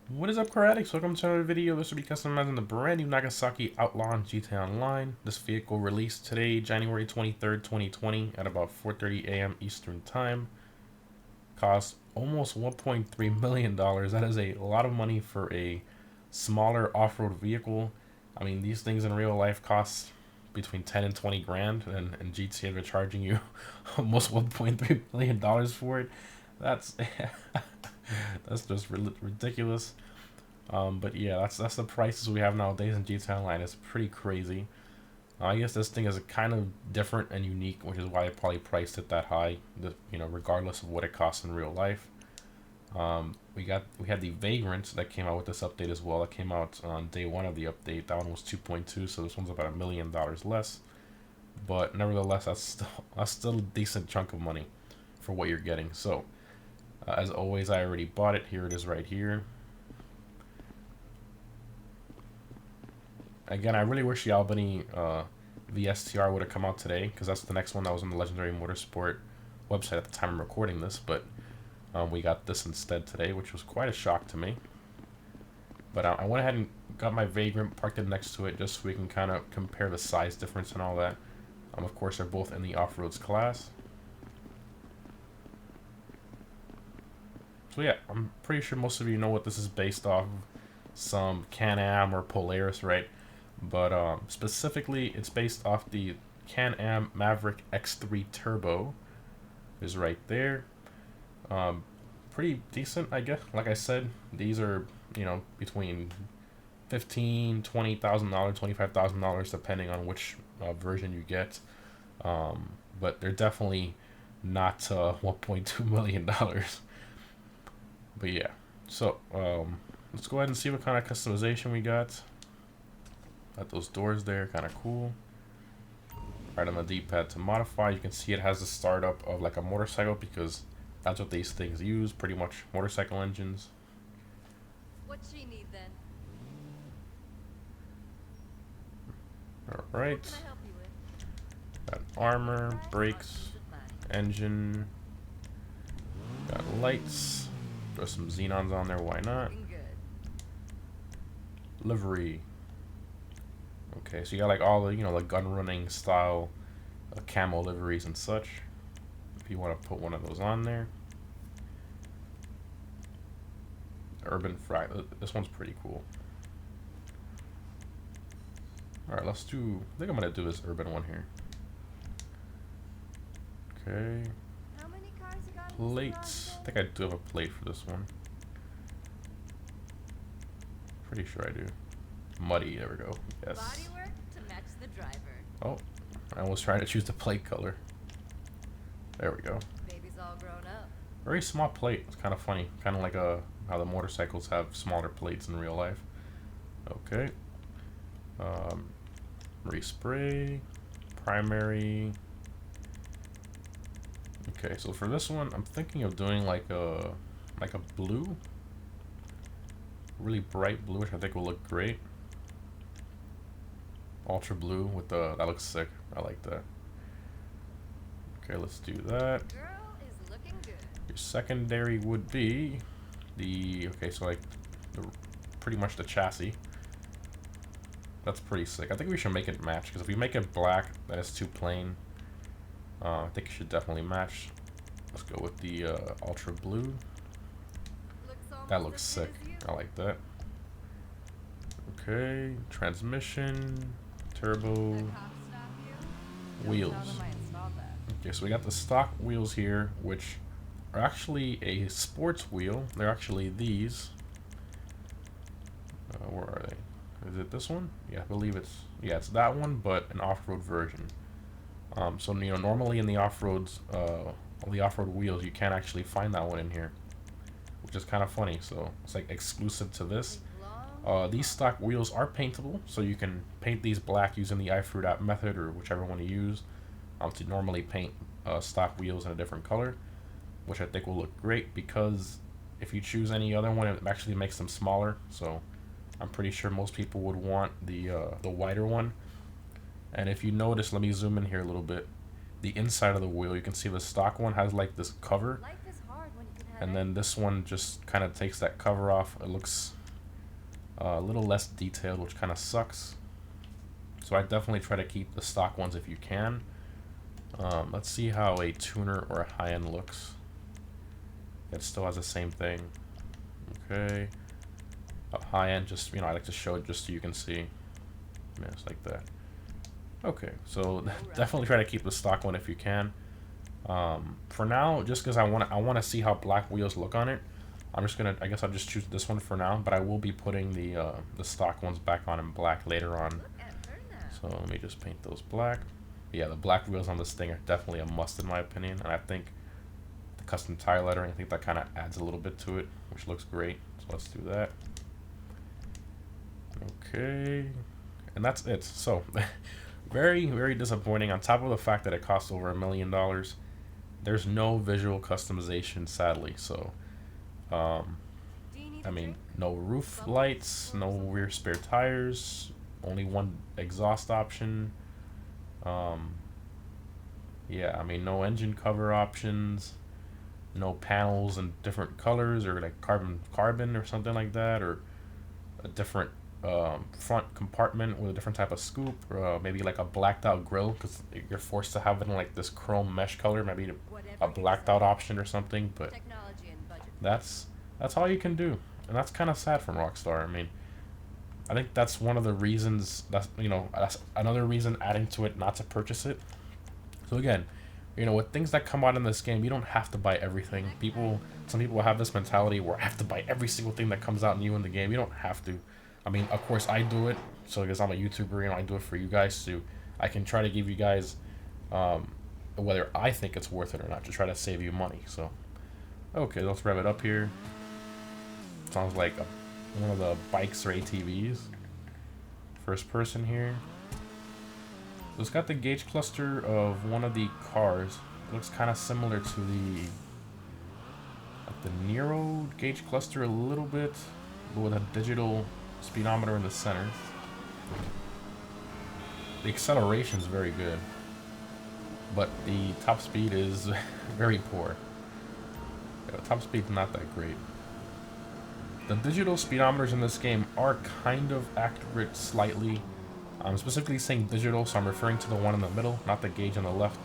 What is up, Karatics? Welcome to another video. This will be customizing the brand new Nagasaki Outlaw on GTA Online. This vehicle released today, January 23rd, 2020 at about 4:30 a.m. Eastern Time. Cost almost $1.3 million. That is a lot of money for a smaller off-road vehicle. I mean, these things in real life cost between 10 and 20 grand, and in GTA they're charging you almost $1.3 million for it. That's that's just ridiculous. But yeah, that's the prices we have nowadays in GTA Online. It's pretty crazy. I guess this thing is kind of different and unique, which is why I probably priced it that high. Regardless of what it costs in real life. We had the Vagrant that came out with this update as well. That came out on day one of the update. That one was 2.2, so this one's about $1 million less. But nevertheless, that's still a decent chunk of money for what you're getting. So, as always, I already bought it. Here it is right here. Again, I really wish the Albany VSTR would have come out today, because that's the next one that was on the Legendary Motorsport website at the time I'm recording this, but we got this instead today, which was quite a shock to me. But I went ahead and got my Vagrant, parked it next to it, just so we can kind of compare the size difference and all that. Of course, they're both in the off-roads class. So yeah, I'm pretty sure most of you know what this is based off of. Some Can-Am or Polaris, right? But specifically, it's based off the Can-Am Maverick X3 Turbo. Is right there. Pretty decent, I guess. Like I said, these are, between $15,000, $20,000, $25,000, depending on which version you get. But they're definitely not $1.2 million. But yeah, so let's go ahead and see what kind of customization we got. Got those doors there, kind of cool. Right on the D-pad to modify, you can see it has the startup of like a motorcycle, because that's what these things use, pretty much motorcycle engines. What she need then? All right. What can I help you with? Got armor, brakes, engine. Got lights. Throw some xenons on there, why not? Livery. Okay, so you got like all the, the gun running style camo liveries and such. If you want to put one of those on there. Urban Frag. This one's pretty cool. Alright, let's do... I think I'm going to do this urban one here. Okay. How many cars you got? Plates. I think I do have a plate for this one. Pretty sure I do. Muddy, there we go. Yes. Body work to match the driver. Oh, I was trying to choose the plate color. There we go. Baby's all grown up. Very small plate. It's kind of funny. Kind of like how the motorcycles have smaller plates in real life. Okay. Respray Primary. Okay, so for this one, I'm thinking of doing like a blue, really bright blue, which I think will look great. Ultra blue with that looks sick. I like that. Okay, let's do that. Girl is looking good. Your secondary would be so like pretty much the chassis. That's pretty sick. I think we should make it match, because if we make it black, then it's too plain. I think it should definitely match. Let's go with the ultra blue. That looks sick. I like that. Okay, transmission, turbo, wheels. Okay, so we got the stock wheels here, which are actually a sports wheel. They're actually these. Where are they? Is it this one? Yeah, I believe it's that one, but an off-road version. So normally in the off-roads, the off-road wheels, you can't actually find that one in here, which is kind of funny. So it's like exclusive to this. These stock wheels are paintable, so you can paint these black using the iFruit app method, or whichever one you use, to normally paint stock wheels in a different color, which I think will look great, because if you choose any other one, it actually makes them smaller. So I'm pretty sure most people would want the wider one. And if you notice, let me zoom in here a little bit. The inside of the wheel, you can see the stock one has like this cover. Life is hard when you can And then this one just kind of takes that cover off. It looks a little less detailed, which kind of sucks. So I definitely try to keep the stock ones if you can. Let's see how a tuner or a high-end looks. It still has the same thing. Okay. A high-end, just, you know, I like to show it just so you can see. Yeah, it's like that. Okay, so definitely try to keep the stock one if you can. For now, just because I want to see how black wheels look on it, I'm just gonna, I guess I'll just choose this one for now, but I will be putting the stock ones back on in black later on. So let me just paint those black. Yeah, the black wheels on this thing are definitely a must in my opinion, and I think the custom tire lettering, I think that kind of adds a little bit to it, which looks great. So let's do that. Okay, and that's it. So very, very disappointing. On top of the fact that it costs over $1 million, there's no visual customization, sadly. So I mean, no roof lights, no rear spare tires, only one exhaust option. Yeah, I mean, no engine cover options, no panels in different colors or like carbon or something like that, or a different front compartment with a different type of scoop, or maybe like a blacked out grill because you're forced to have it in like this chrome mesh color, maybe a blacked out option or something. But that's all you can do, and that's kind of sad from Rockstar. I mean, I think that's one of the reasons, that's, you know, that's another reason adding to it not to purchase it. So again, you know, with things that come out in this game, you don't have to buy everything. Some people have this mentality where I have to buy every single thing that comes out new in the game. You don't have to. I mean, of course I do it, so because I'm a YouTuber, you know, I do it for you guys, so I can try to give you guys whether I think it's worth it or not, to try to save you money. So, okay, let's rev it up here. Sounds like one of the bikes or ATVs. First person here. So it's got the gauge cluster of one of the cars. It looks kind of similar to the Nero gauge cluster a little bit, but with a digital speedometer in the center. The acceleration is very good, but the top speed is very poor. Yeah, the top speed's not that great. The digital speedometers in this game are kind of accurate slightly. I'm specifically saying digital, so I'm referring to the one in the middle, not the gauge on the left.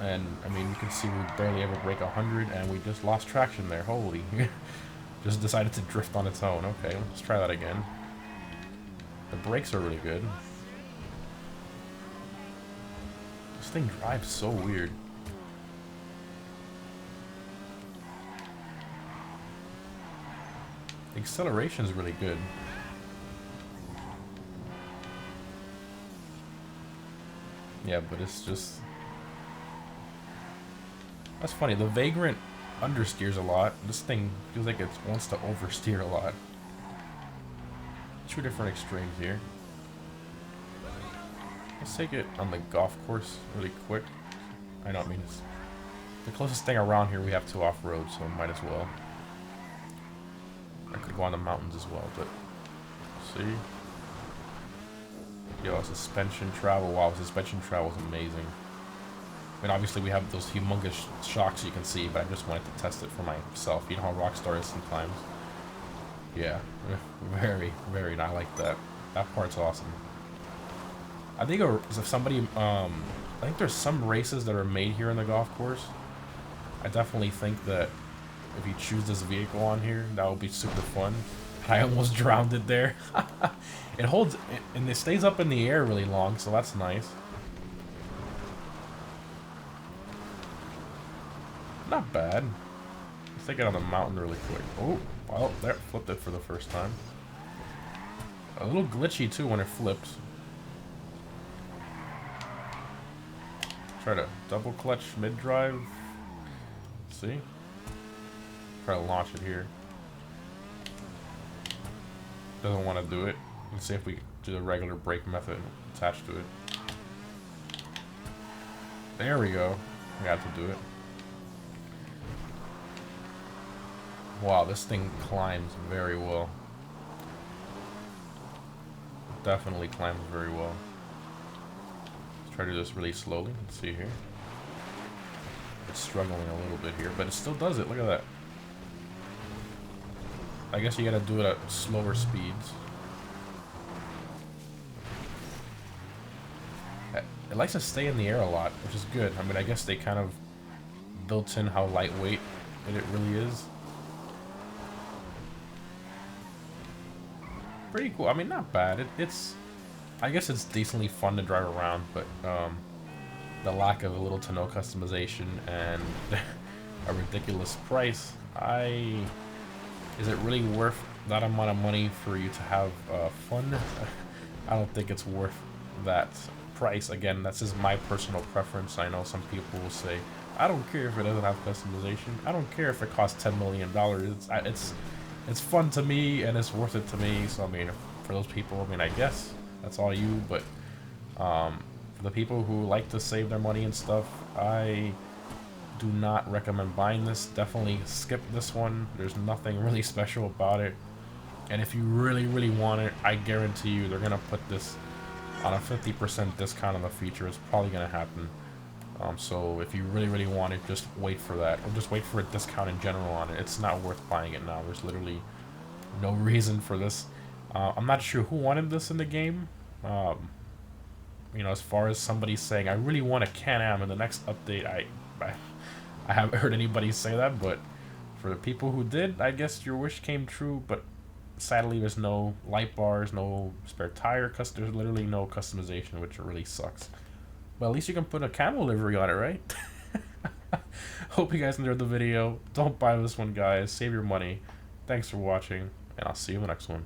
And I mean, you can see we barely ever break 100, and we just lost traction there. Holy. Just decided to drift on its own. Okay, let's try that again. The brakes are really good. This thing drives so weird. The acceleration is really good. Yeah, but it's just... That's funny. The Vagrant understeers a lot. This thing feels like it wants to oversteer a lot. Two different extremes here. Let's take it on the golf course really quick. I know, I mean, it's the closest thing around here we have to off-road, so might as well. I could go on the mountains as well, but... See? Yo, suspension travel. Wow, suspension travel is amazing. I mean, obviously we have those humongous shocks you can see, but I just wanted to test it for myself. You know how Rockstar is sometimes. Yeah, very, very, I like that. That part's awesome. I think if somebody, I think there's some races that are made here in the golf course. I definitely think that if you choose this vehicle on here, that would be super fun. I almost drowned it there. It holds, and it stays up in the air really long, so that's nice. Not bad. Let's take it on the mountain really quick. Oh, well, there, flipped it for the first time. A little glitchy too when it flips. Try to double clutch mid-drive. See? Try to launch it here. Doesn't want to do it. Let's see if we do the regular brake method attached to it. There we go. We got to do it. Wow, this thing climbs very well. Definitely climbs very well. Let's try to do this really slowly. Let's see here. It's struggling a little bit here, but it still does it. Look at that. I guess you gotta do it at slower speeds. It likes to stay in the air a lot, which is good. I mean, I guess they kind of built in how lightweight it really is. Pretty cool. I mean, not bad. It's I guess it's decently fun to drive around, but the lack of little to no customization and a ridiculous price, is it really worth that amount of money for you to have fun? I don't think it's worth that price. Again, that's just my personal preference. I know some people will say, I don't care if it doesn't have customization. I don't care if it costs $10 million. It's fun to me and it's worth it to me. So I mean, for those people, I mean, I guess that's all you. But for the people who like to save their money and stuff, I do not recommend buying this. Definitely skip this one. There's nothing really special about it. And if you really, really want it, I guarantee you they're gonna put this on a 50% discount on the feature. It's probably gonna happen. So if you really, really want it, just wait for that, or just wait for a discount in general on it. It's not worth buying it now. There's literally no reason for this. I'm not sure who wanted this in the game. You know, as far as somebody saying, I really want a Can-Am in the next update, I haven't heard anybody say that, but for the people who did, I guess your wish came true. But sadly, there's no light bars, no spare tire, there's literally no customization, which really sucks. But at least you can put a camo livery on it, right? Hope you guys enjoyed the video. Don't buy this one, guys. Save your money. Thanks for watching, and I'll see you in the next one.